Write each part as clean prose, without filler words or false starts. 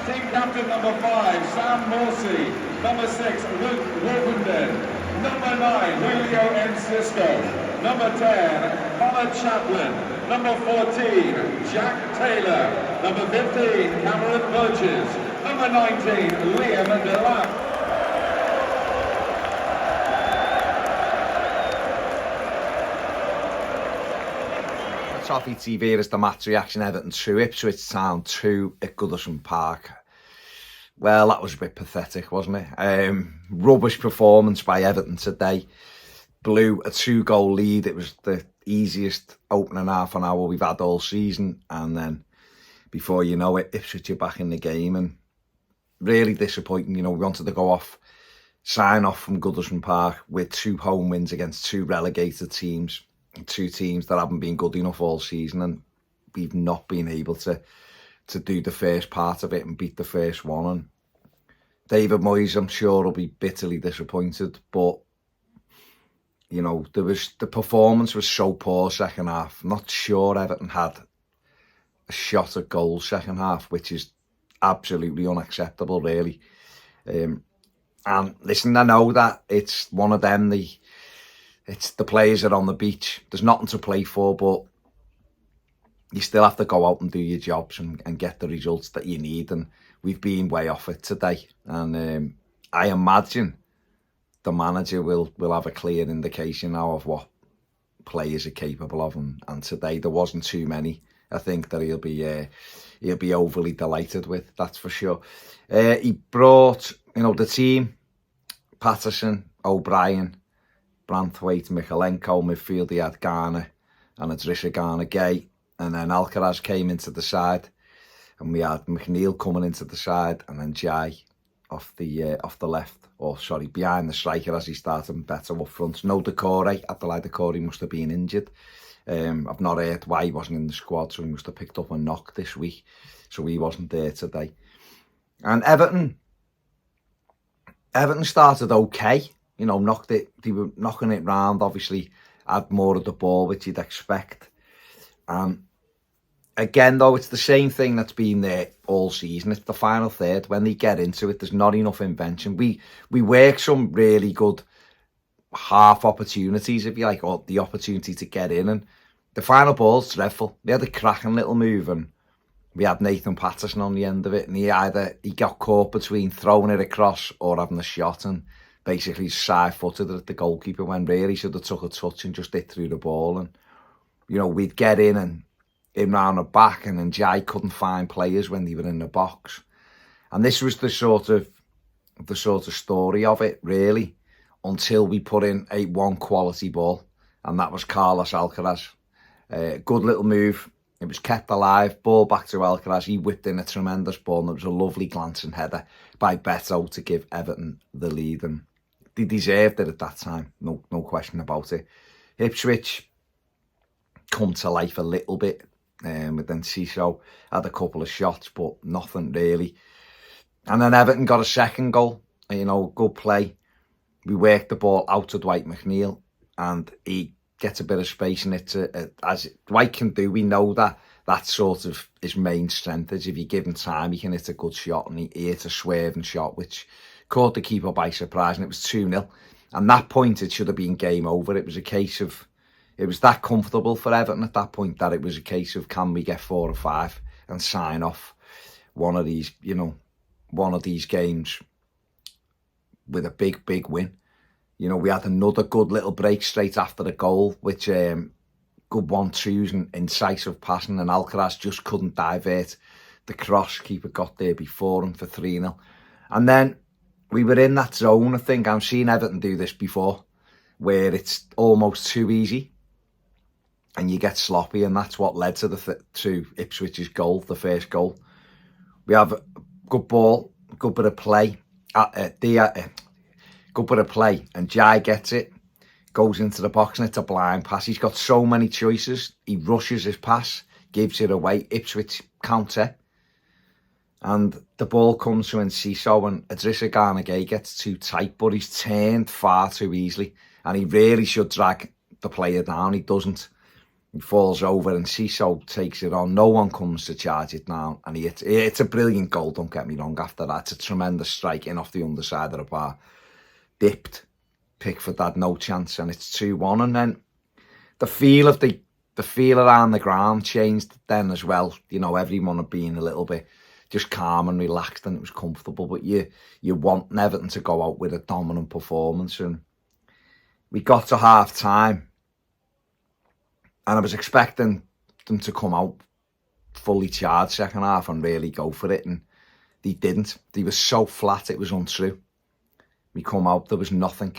Team captain number 5, Sam Morsey. Number 6, Luke Wolfenden. Number 9, Julio Enciso. Number 10, Connor Chaplin. Number 14, Jack Taylor. Number 15, Cameron Burgess. Number 19, Liam DeLapp. Toffee TV is the match reaction. Everton 2, Ipswich Town 2 at Goodison Park. Well, that was a bit pathetic, wasn't it? Rubbish performance by Everton today. Blew a 2-goal lead. It was the easiest opening half an hour we've had all season. And then, before you know it, Ipswich are back in the game. And really disappointing. You know, we wanted to go off, sign off from Goodison Park with 2 home wins against 2 relegated teams. 2 teams that haven't been good enough all season, and we've not been able to do the first part of it and beat the first one. And David Moyes, I'm sure, will be bitterly disappointed, but you know, the performance was so poor second half. I'm not sure Everton had a shot at goal second half, which is absolutely unacceptable, really. And listen, I know that it's one of them, it's the players are on the beach. There's nothing to play for, but you still have to go out and do your jobs and get the results that you need. And we've been way off it today. And I imagine the manager will have a clear indication now of what players are capable of. And today there wasn't too many. I think that he'll be overly delighted with, that's for sure. He brought, you know, the team: Patterson, O'Brien, Branthwaite, Mikalenko. Midfield, he had Garner and Idrissa Gana-Gueye, and then Alcaraz came into the side, and we had McNeil coming into the side, and then Jai off the left, or sorry, behind the striker as he started, and Beto up front. No Decore. Adelaide Decore must have been injured. I've not heard why he wasn't in the squad, so he must have picked up a knock this week, so he wasn't there today. And Everton started okay. You know, they were knocking it round, obviously had more of the ball, which you'd expect. Again, though, it's the same thing that's been there all season. It's the final third. When they get into it, there's not enough invention. We work some really good half opportunities, if you like, or the opportunity to get in. And the final ball's dreadful. They had a cracking little move, and we had Nathan Patterson on the end of it. And he got caught between throwing it across or having a shot, and basically side-footed at the goalkeeper when really should have took a touch and just hit through the ball. And, you know, we'd get in round the back, and then Jai couldn't find players when they were in the box. And this was the sort of story of it, really, until we put in one quality ball, and that was Carlos Alcaraz. Good little move. It was kept alive. Ball back to Alcaraz. He whipped in a tremendous ball, and it was a lovely glancing header by Beto to give Everton the lead. And they deserved it at that time, no question about it. Ipswich come to life a little bit, with Enciso had a couple of shots, but nothing really. And then Everton got a second goal, you know, good play. We worked the ball out to Dwight McNeil, and he gets a bit of space in it, as Dwight can do. We know that sort of his main strength is if you give him time, he can hit a good shot, and he hit a swerving shot, which caught the keeper by surprise, and it was 2-0. And that point, it should have been game over. It was a case of, it was that comfortable for Everton at that point that it was a case of, can we get 4 or 5 and sign off one of these games with a big win. You know, we had another good little break straight after the goal, which good 1-2s and incisive passing, and Alcaraz just couldn't divert the cross. Keeper got there before him for 3-0. And then we were in that zone, I think. I've seen Everton do this before, where it's almost too easy and you get sloppy, and that's what led to Ipswich's goal, the first goal. We have a good ball, good bit of play, good bit of play, and Jai gets it, goes into the box, and it's a blind pass. He's got so many choices. He rushes his pass, gives it away. Ipswich counter, and the ball comes to Enciso, and Idrissa Gana-Gueye gets too tight, but he's turned far too easily, and he really should drag the player down. He doesn't. He falls over and Enciso takes it on. No one comes to charge it down. And it's a brilliant goal, don't get me wrong, after that. It's a tremendous strike in off the underside of the bar. Dipped. Pickford had no chance, and it's 2-1. And then the feel around the ground changed then as well. You know, everyone had been a little bit just calm and relaxed, and it was comfortable. But you want Everton to go out with a dominant performance. And we got to half time, and I was expecting them to come out fully charged second half and really go for it, and they didn't. They were so flat, it was untrue. We come out, there was nothing.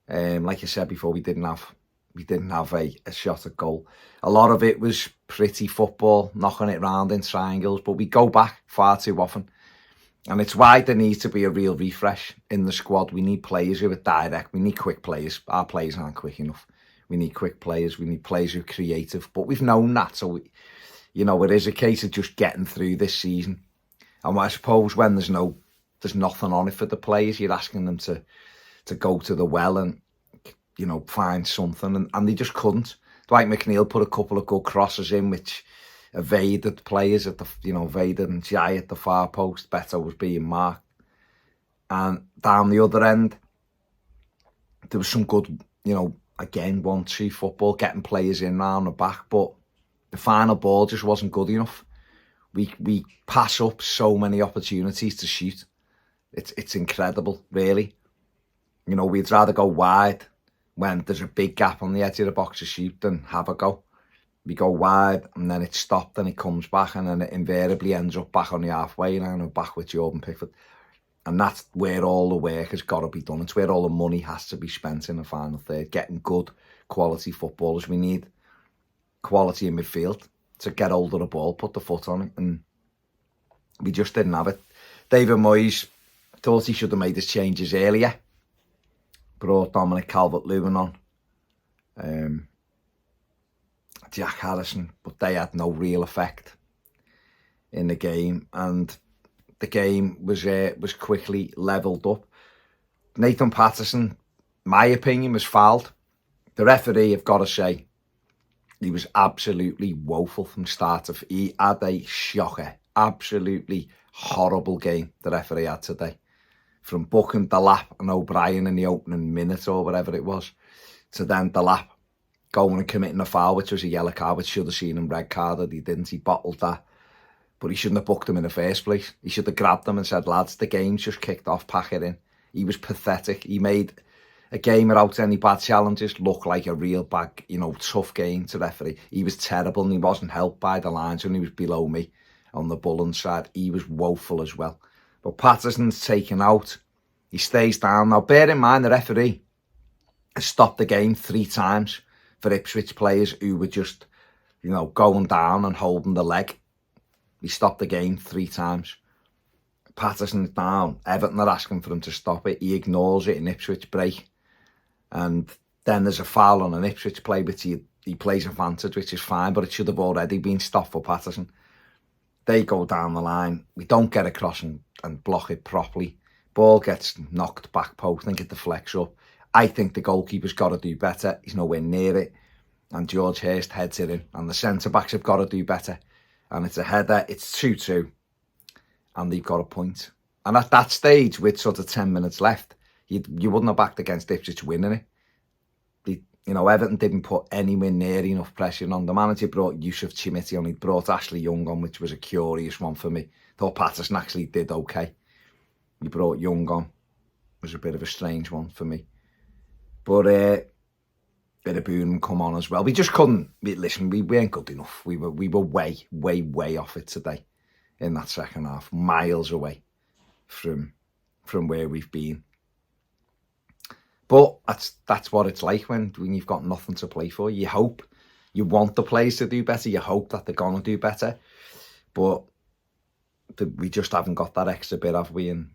Like I said before, we didn't have a shot at goal. A lot of it was pretty football, knocking it round in triangles, but we go back far too often. And it's why there needs to be a real refresh in the squad. We need players who are direct. We need quick players. Our players aren't quick enough. We need quick players. We need players who are creative. But we've known that. So, it is a case of just getting through this season. And I suppose when there's nothing on it for the players, you're asking them to go to the well and, find something. And they just couldn't. Dwight McNeil put a couple of good crosses in, which evaded players at evaded and Jai at the far post. Beto was being marked. And down the other end, there was some good, again, 1-2 football, getting players in round the back, but the final ball just wasn't good enough. We pass up so many opportunities to shoot. It's incredible, really. We'd rather go wide when there's a big gap on the edge of the box to shoot than have a go. We go wide and then it's stopped and it comes back, and then it invariably ends up back on the halfway line and back with Jordan Pickford. And that's where all the work has got to be done. It's where all the money has to be spent in the final third, getting good quality footballers. We need quality in midfield to get hold of the ball, put the foot on it, and we just didn't have it. David Moyes thought he should have made his changes earlier. Brought Dominic Calvert-Lewin on. Jack Harrison, but they had no real effect in the game, and the game was quickly levelled up. Nathan Patterson, my opinion, was fouled. The referee, I've got to say, he was absolutely woeful from start to finish. He had a shocker, absolutely horrible game the referee had today. From booking Delap and O'Brien in the opening minute or whatever it was, to then Delap going and committing a foul, which was a yellow card, which should have seen him red carded. He didn't. He bottled that. But he shouldn't have booked him in the first place. He should have grabbed them and said, lads, the game's just kicked off, pack it in. He was pathetic. He made a game without any bad challenges look like a real bad, tough game to referee. He was terrible, and he wasn't helped by the lines when he was below me on the Bullen side. He was woeful as well. But Patterson's taken out. He stays down. Now, bear in mind, the referee has stopped the game 3 times for Ipswich players who were just, going down and holding the leg. He stopped the game 3 times. Patterson's down. Everton are asking for him to stop it. He ignores it in Ipswich break. And then there's a foul on an Ipswich play, which he plays advantage, which is fine, but it should have already been stopped for Patterson. They go down the line. We don't get across and block it properly. Ball gets knocked back post and it deflects up. I think the goalkeeper's got to do better. He's nowhere near it. And George Hirst heads it in. And the centre-backs have got to do better. And it's a header. It's 2-2. And they've got a point. And at that stage, with sort of 10 minutes left, you wouldn't have backed against Ipswich winning it. Everton didn't put anywhere near enough pressure on. The manager brought Yusuf Chimiti on. He brought Ashley Young on, which was a curious one for me. Thought Patterson actually did okay. He brought Young on. It was a bit of a strange one for me. But bit of Boone come on as well. We just couldn't. Listen, we weren't good enough. We were way, way, way off it today in that second half. Miles away from where we've been. But that's what it's like when you've got nothing to play for. You hope, you want the players to do better. You hope that they're going to do better. But we just haven't got that extra bit, have we? And,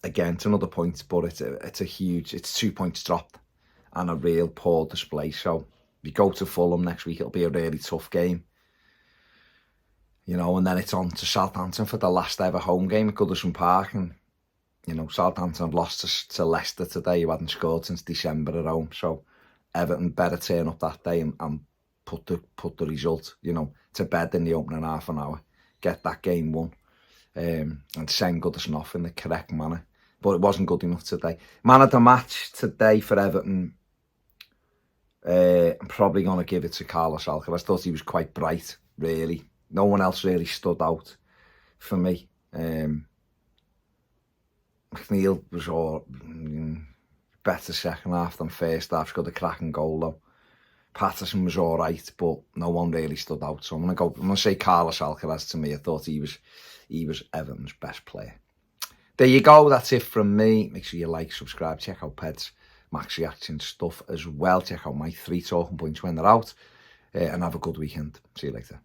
again, it's another point, but it's 2 points dropped and a real poor display. So we go to Fulham next week. It'll be a really tough game. And then it's on to Southampton for the last ever home game at Goodison Park. And, Southampton have lost to Leicester today, who hadn't scored since December at home. So Everton better turn up that day and put the result, you know, to bed in the opening half an hour, get that game won, and send Goodison off in the correct manner. But it wasn't good enough today. Man of the match today for Everton, I'm probably going to give it to Carlos Alcaraz. I thought he was quite bright, really. No one else really stood out for me. McNeil was all better second half than first half. He's got a cracking goal though. Patterson was all right, but no one really stood out. So I'm gonna say Carlos Alcaraz. To me, I thought he was Everton's best player. There you go. That's it from me. Make sure you like, subscribe, check out Ped's Max Reaction stuff as well. Check out my 3 talking points when they're out, and have a good weekend. See you later.